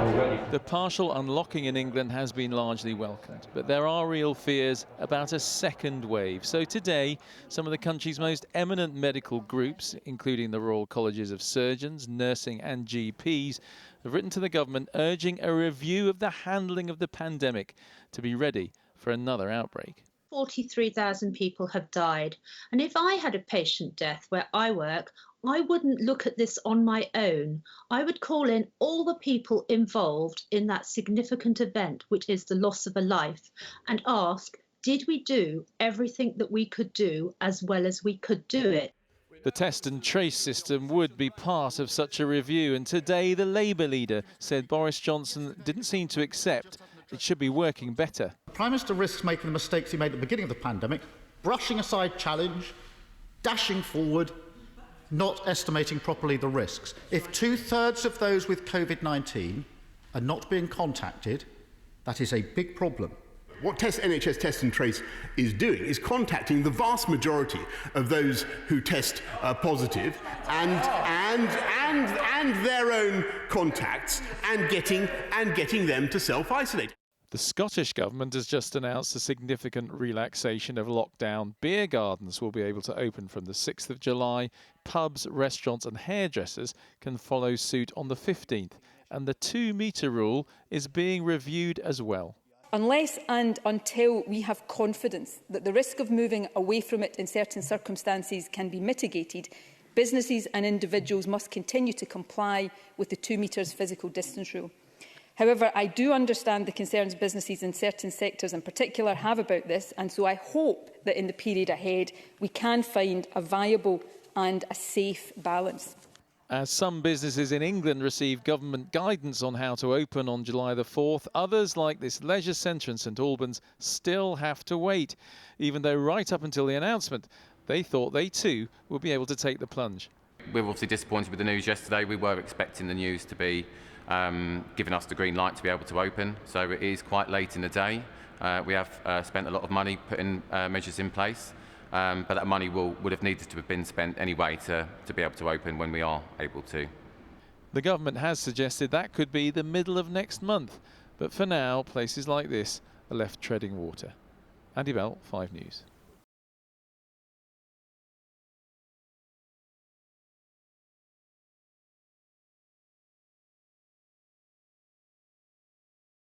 The partial unlocking in England has been largely welcomed, but there are real fears about a second wave. So today, some of the country's most eminent medical groups, including the Royal Colleges of Surgeons, Nursing and GPs, have written to the government urging a review of the handling of the pandemic to be ready for another outbreak. 43,000 people have died. And if I had a patient death where I work, I wouldn't look at this on my own. I would call in all the people involved in that significant event, which is the loss of a life, and ask, did we do everything that we could do as well as we could do it? The test and trace system would be part of such a review, and today the Labour leader said Boris Johnson didn't seem to accept it should be working better. The Prime Minister risks making the mistakes he made at the beginning of the pandemic, brushing aside challenge, dashing forward, not estimating properly the risks. If 2/3 of those with COVID-19 are not being contacted, that is a big problem. What NHS Test and Trace is doing is contacting the vast majority of those who test positive and their own contacts and getting them to self-isolate. The Scottish Government has just announced a significant relaxation of lockdown. Beer gardens will be able to open from the 6th of July. Pubs, restaurants and hairdressers can follow suit on the 15th. And the 2-metre rule is being reviewed as well. Unless and until we have confidence that the risk of moving away from it in certain circumstances can be mitigated, businesses and individuals must continue to comply with the 2 metres physical distance rule. However, I do understand the concerns businesses in certain sectors in particular have about this, and so I hope that in the period ahead we can find a viable and a safe balance. As some businesses in England receive government guidance on how to open on July the 4th, others, like this leisure centre in St Albans, still have to wait, even though right up until the announcement, they thought they too would be able to take the plunge. We were obviously disappointed with the news yesterday. We were expecting the news to be giving us the green light to be able to open, so it is quite late in the day. We have spent a lot of money putting measures in place. But that money would have needed to have been spent anyway to be able to open when we are able to. The government has suggested that could be the middle of next month. But for now, places like this are left treading water. Andy Bell, 5 News.